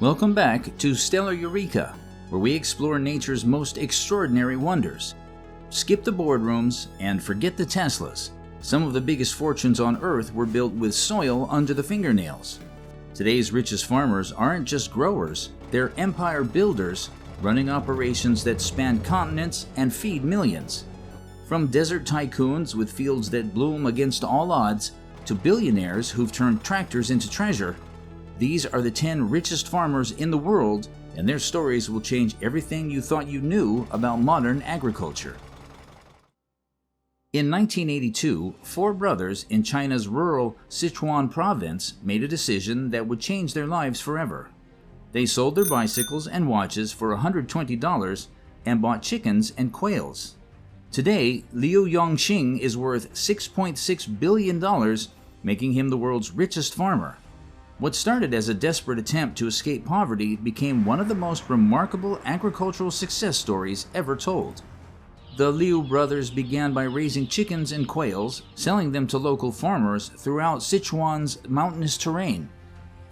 Welcome back to Stellar Eureka, where we explore nature's most extraordinary wonders. Skip the boardrooms and forget the Teslas. Some of the biggest fortunes on Earth were built with soil under the fingernails. Today's richest farmers aren't just growers, they're empire builders, running operations that span continents and feed millions. From desert tycoons with fields that bloom against all odds, to billionaires who've turned tractors into treasure, these are the 10 richest farmers in the world, and their stories will change everything you thought you knew about modern agriculture. In 1982, 4 brothers in China's rural Sichuan province made a decision that would change their lives forever. They sold their bicycles and watches for $120 and bought chickens and quails. Today, Liu Yongxing is worth $6.6 billion, making him the world's richest farmer. What started as a desperate attempt to escape poverty became one of the most remarkable agricultural success stories ever told. The Liu brothers began by raising chickens and quails, selling them to local farmers throughout Sichuan's mountainous terrain.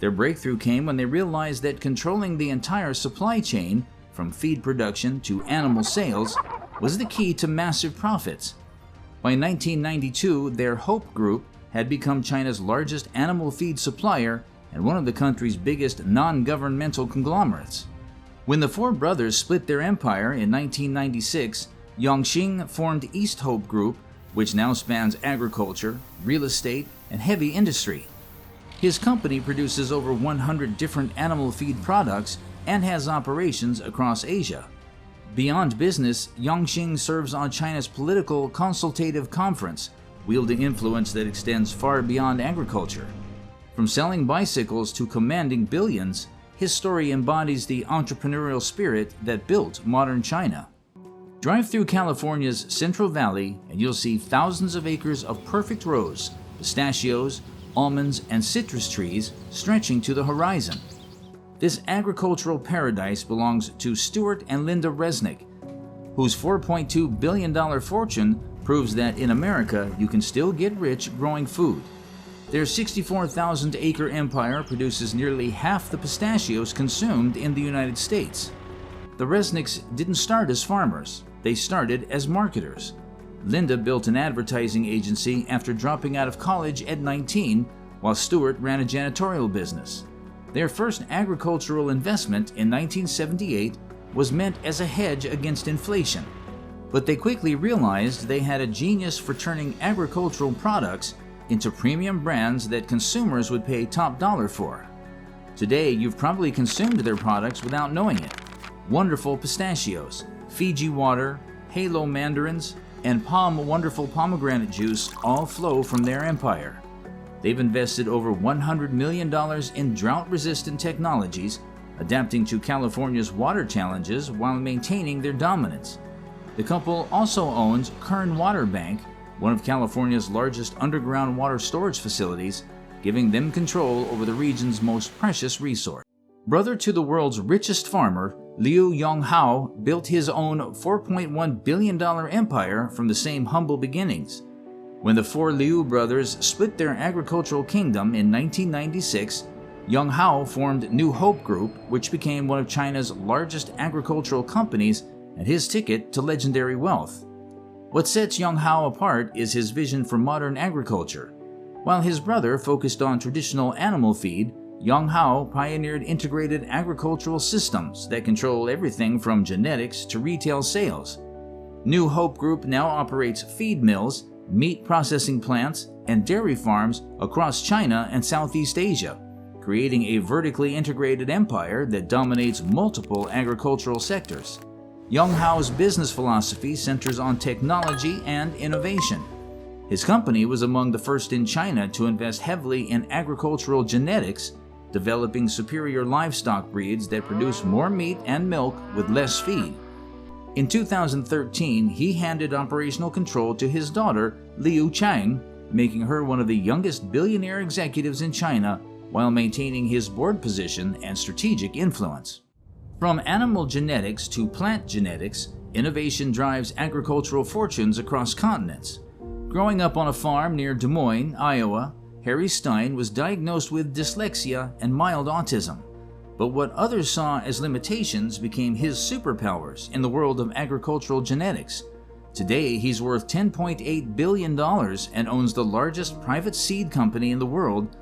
Their breakthrough came when they realized that controlling the entire supply chain, from feed production to animal sales, was the key to massive profits. By 1992, their Hope Group had become China's largest animal feed supplier and one of the country's biggest non-governmental conglomerates. When the 4 brothers split their empire in 1996, Yongxing formed East Hope Group, which now spans agriculture, real estate, and heavy industry. His company produces over 100 different animal feed products and has operations across Asia. Beyond business, Yongxing serves on China's political consultative conference, wielding influence that extends far beyond agriculture. From selling bicycles to commanding billions, his story embodies the entrepreneurial spirit that built modern China. Drive through California's Central Valley and you'll see thousands of acres of perfect rows, pistachios, almonds, and citrus trees stretching to the horizon. This agricultural paradise belongs to Stuart and Linda Resnick, whose $4.2 billion fortune proves that in America you can still get rich growing food. Their 64,000-acre empire produces nearly half the pistachios consumed in the United States. The Resnicks didn't start as farmers, they started as marketers. Linda built an advertising agency after dropping out of college at 19, while Stuart ran a janitorial business. Their first agricultural investment in 1978 was meant as a hedge against inflation, but they quickly realized they had a genius for turning agricultural products into premium brands that consumers would pay top dollar for. Today, you've probably consumed their products without knowing it. Wonderful pistachios, Fiji water, Halo mandarins, and Palm Wonderful pomegranate juice all flow from their empire. They've invested over $100 million in drought-resistant technologies, adapting to California's water challenges while maintaining their dominance. The couple also owns Kern Water Bank, one of California's largest underground water storage facilities, giving them control over the region's most precious resource. Brother to the world's richest farmer, Liu Yonghao built his own $4.1 billion empire from the same humble beginnings. When the 4 Liu brothers split their agricultural kingdom in 1996, Yonghao formed New Hope Group, which became one of China's largest agricultural companies and his ticket to legendary wealth. What sets Yonghao apart is his vision for modern agriculture. While his brother focused on traditional animal feed, Yonghao pioneered integrated agricultural systems that control everything from genetics to retail sales. New Hope Group now operates feed mills, meat processing plants, and dairy farms across China and Southeast Asia, creating a vertically integrated empire that dominates multiple agricultural sectors. Yonghao's business philosophy centers on technology and innovation. His company was among the first in China to invest heavily in agricultural genetics, developing superior livestock breeds that produce more meat and milk with less feed. In 2013, he handed operational control to his daughter, Liu Chang, making her one of the youngest billionaire executives in China while maintaining his board position and strategic influence. From animal genetics to plant genetics, innovation drives agricultural fortunes across continents. Growing up on a farm near Des Moines, Iowa, Harry Stine was diagnosed with dyslexia and mild autism. But what others saw as limitations became his superpowers in the world of agricultural genetics. Today, he's worth $10.8 billion and owns the largest private seed company in the world,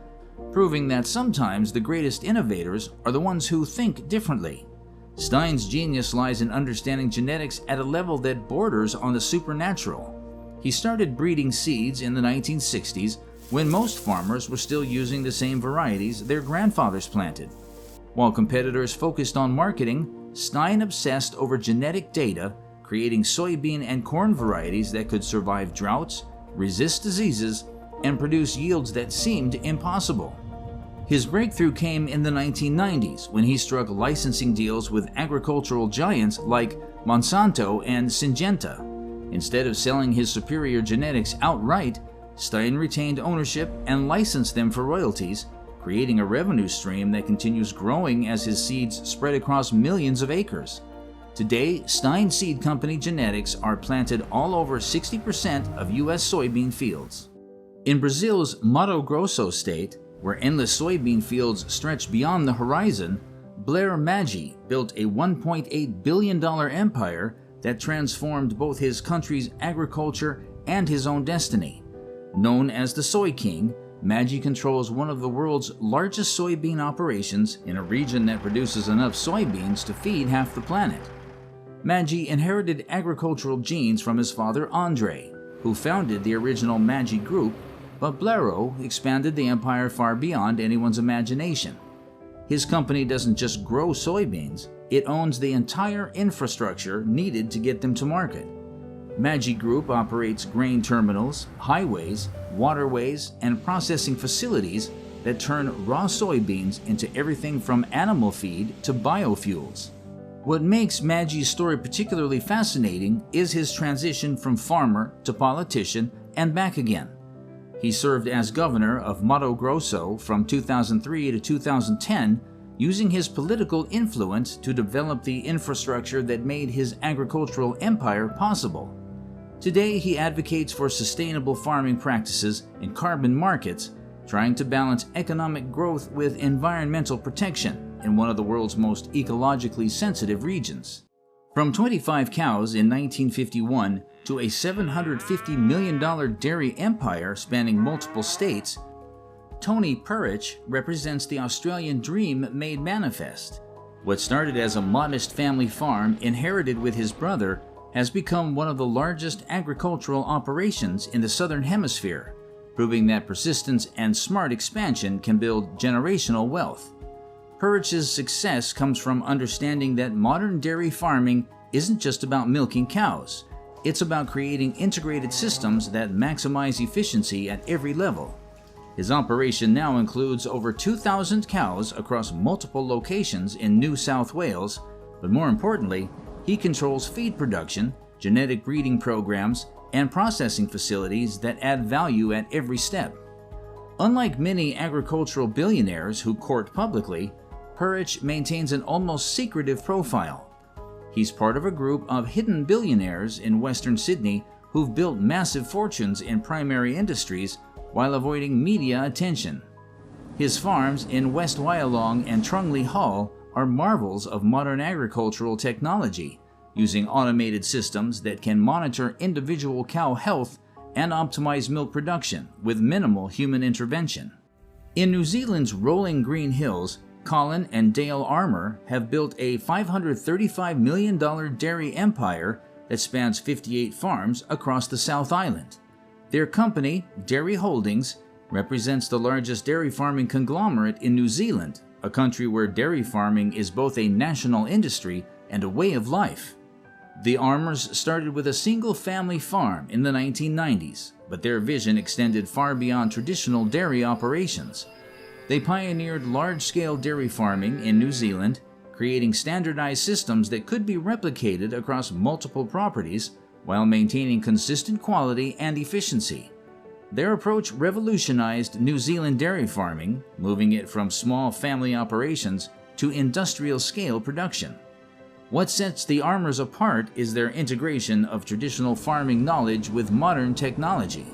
proving that sometimes the greatest innovators are the ones who think differently. Stine's genius lies in understanding genetics at a level that borders on the supernatural. He started breeding seeds in the 1960s when most farmers were still using the same varieties their grandfathers planted. While competitors focused on marketing, Stine obsessed over genetic data, creating soybean and corn varieties that could survive droughts, resist diseases, and produce yields that seemed impossible. His breakthrough came in the 1990s when he struck licensing deals with agricultural giants like Monsanto and Syngenta. Instead of selling his superior genetics outright, Stine retained ownership and licensed them for royalties, creating a revenue stream that continues growing as his seeds spread across millions of acres. Today, Stine Seed Company genetics are planted all over 60% of U.S. soybean fields. In Brazil's Mato Grosso state, where endless soybean fields stretch beyond the horizon, Blairo Maggi built a $1.8 billion empire that transformed both his country's agriculture and his own destiny. Known as the Soy King, Maggi controls one of the world's largest soybean operations in a region that produces enough soybeans to feed half the planet. Maggi inherited agricultural genes from his father Andre, who founded the original Maggi Group, but Blairo expanded the empire far beyond anyone's imagination. His company doesn't just grow soybeans, it owns the entire infrastructure needed to get them to market. Maggi Group operates grain terminals, highways, waterways, and processing facilities that turn raw soybeans into everything from animal feed to biofuels. What makes Maggi's story particularly fascinating is his transition from farmer to politician and back again. He served as governor of Mato Grosso from 2003 to 2010, using his political influence to develop the infrastructure that made his agricultural empire possible. Today, he advocates for sustainable farming practices in carbon markets, trying to balance economic growth with environmental protection in one of the world's most ecologically sensitive regions. From 25 cows in 1951 to a $750 million dairy empire spanning multiple states, Tony Perich represents the Australian dream made manifest. What started as a modest family farm inherited with his brother has become one of the largest agricultural operations in the Southern Hemisphere, proving that persistence and smart expansion can build generational wealth. Perich's success comes from understanding that modern dairy farming isn't just about milking cows. It's about creating integrated systems that maximize efficiency at every level. His operation now includes over 2,000 cows across multiple locations in New South Wales, but more importantly, he controls feed production, genetic breeding programs, and processing facilities that add value at every step. Unlike many agricultural billionaires who court publicly, Perich maintains an almost secretive profile. He's part of a group of hidden billionaires in Western Sydney who've built massive fortunes in primary industries while avoiding media attention. His farms in West Wyalong and Trungley Hall are marvels of modern agricultural technology, using automated systems that can monitor individual cow health and optimize milk production with minimal human intervention. In New Zealand's rolling green hills, Colin and Dale Armour have built a $535 million dairy empire that spans 58 farms across the South Island. Their company, Dairy Holdings, represents the largest dairy farming conglomerate in New Zealand, a country where dairy farming is both a national industry and a way of life. The Armours started with a single-family farm in the 1990s, but their vision extended far beyond traditional dairy operations. They pioneered large-scale dairy farming in New Zealand, creating standardized systems that could be replicated across multiple properties while maintaining consistent quality and efficiency. Their approach revolutionized New Zealand dairy farming, moving it from small family operations to industrial-scale production. What sets the Armours apart is their integration of traditional farming knowledge with modern technology.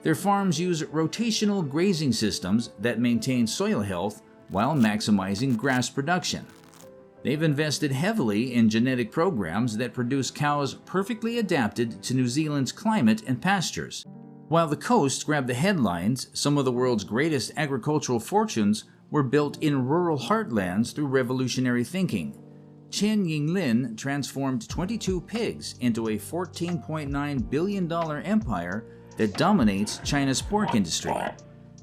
Their farms use rotational grazing systems that maintain soil health while maximizing grass production. They've invested heavily in genetic programs that produce cows perfectly adapted to New Zealand's climate and pastures. While the coast grabbed the headlines, some of the world's greatest agricultural fortunes were built in rural heartlands through revolutionary thinking. Qin Yinglin transformed 22 pigs into a $14.9 billion empire that dominates China's pork industry.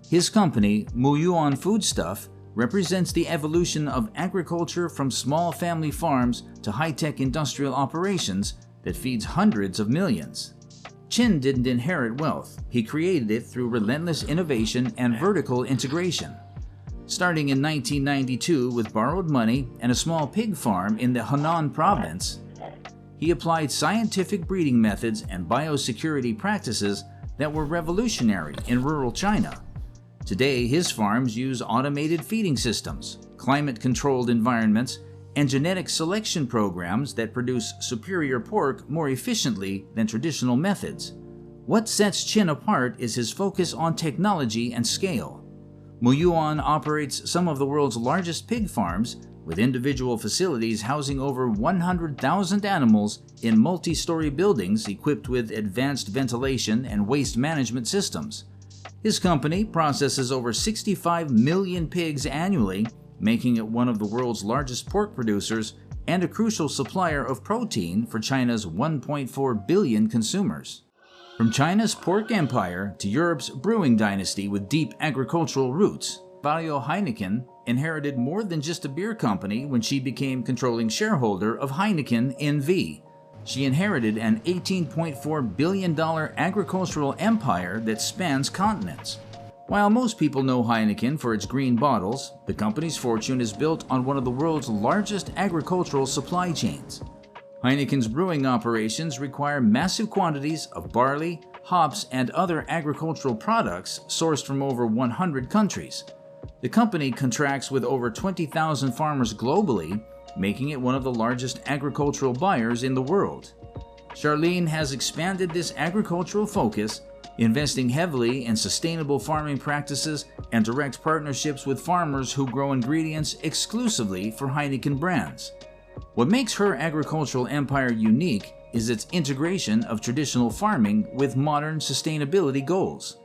His company, Muyuan Foodstuff, represents the evolution of agriculture from small family farms to high-tech industrial operations that feeds hundreds of millions. Qin didn't inherit wealth. He created it through relentless innovation and vertical integration. Starting in 1992 with borrowed money and a small pig farm in the Henan province, he applied scientific breeding methods and biosecurity practices that were revolutionary in rural China. Today, his farms use automated feeding systems, climate-controlled environments, and genetic selection programs that produce superior pork more efficiently than traditional methods. What sets Qin apart is his focus on technology and scale. Muyuan operates some of the world's largest pig farms, with individual facilities housing over 100,000 animals in multi-story buildings equipped with advanced ventilation and waste management systems. His company processes over 65 million pigs annually, making it one of the world's largest pork producers and a crucial supplier of protein for China's 1.4 billion consumers. From China's pork empire to Europe's brewing dynasty with deep agricultural roots, Carvalho-Heineken inherited more than just a beer company when she became controlling shareholder of Heineken N.V. She inherited an $18.4 billion agricultural empire that spans continents. While most people know Heineken for its green bottles, the company's fortune is built on one of the world's largest agricultural supply chains. Heineken's brewing operations require massive quantities of barley, hops, and other agricultural products sourced from over 100 countries. The company contracts with over 20,000 farmers globally, making it one of the largest agricultural buyers in the world. Charlene has expanded this agricultural focus, investing heavily in sustainable farming practices and direct partnerships with farmers who grow ingredients exclusively for Heineken brands. What makes her agricultural empire unique is its integration of traditional farming with modern sustainability goals.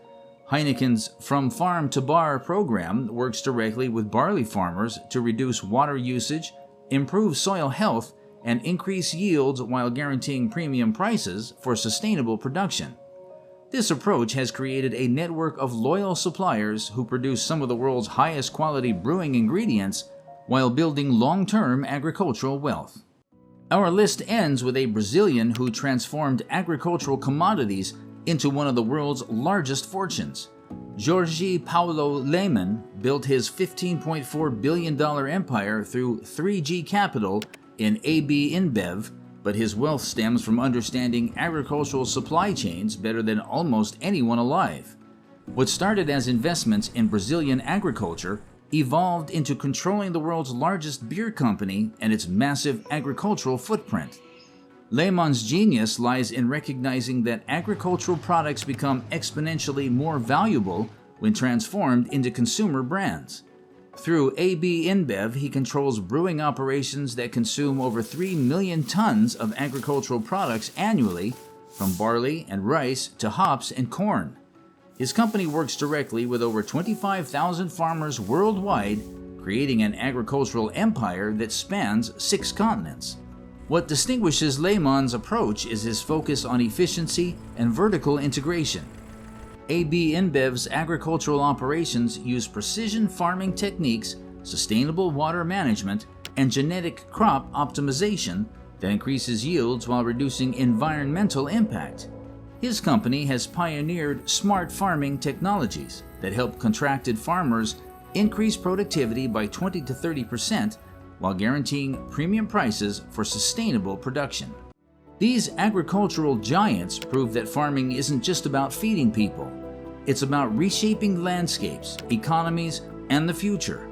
Heineken's From Farm to Bar program works directly with barley farmers to reduce water usage, improve soil health, and increase yields while guaranteeing premium prices for sustainable production. This approach has created a network of loyal suppliers who produce some of the world's highest quality brewing ingredients while building long-term agricultural wealth. Our list ends with a Brazilian who transformed agricultural commodities into one of the world's largest fortunes. Jorge Paulo Lemann built his $15.4 billion empire through 3G Capital in AB InBev, but his wealth stems from understanding agricultural supply chains better than almost anyone alive. What started as investments in Brazilian agriculture evolved into controlling the world's largest beer company and its massive agricultural footprint. Lemann's genius lies in recognizing that agricultural products become exponentially more valuable when transformed into consumer brands. Through AB InBev, he controls brewing operations that consume over 3 million tons of agricultural products annually, from barley and rice to hops and corn. His company works directly with over 25,000 farmers worldwide, creating an agricultural empire that spans 6 continents. What distinguishes Lemann's approach is his focus on efficiency and vertical integration. AB InBev's agricultural operations use precision farming techniques, sustainable water management, and genetic crop optimization that increases yields while reducing environmental impact. His company has pioneered smart farming technologies that help contracted farmers increase productivity by 20 to 30% while guaranteeing premium prices for sustainable production. These agricultural giants prove that farming isn't just about feeding people. It's about reshaping landscapes, economies, and the future.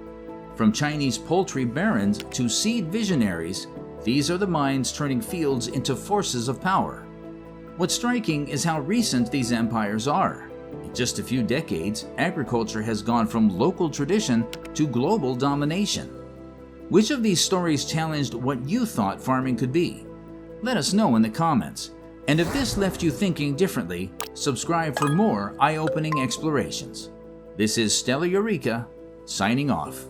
From Chinese poultry barons to seed visionaries, these are the minds turning fields into forces of power. What's striking is how recent these empires are. In just a few decades, agriculture has gone from local tradition to global domination. Which of these stories challenged what you thought farming could be? Let us know in the comments. And if this left you thinking differently, subscribe for more eye-opening explorations. This is Stella Eureka, signing off.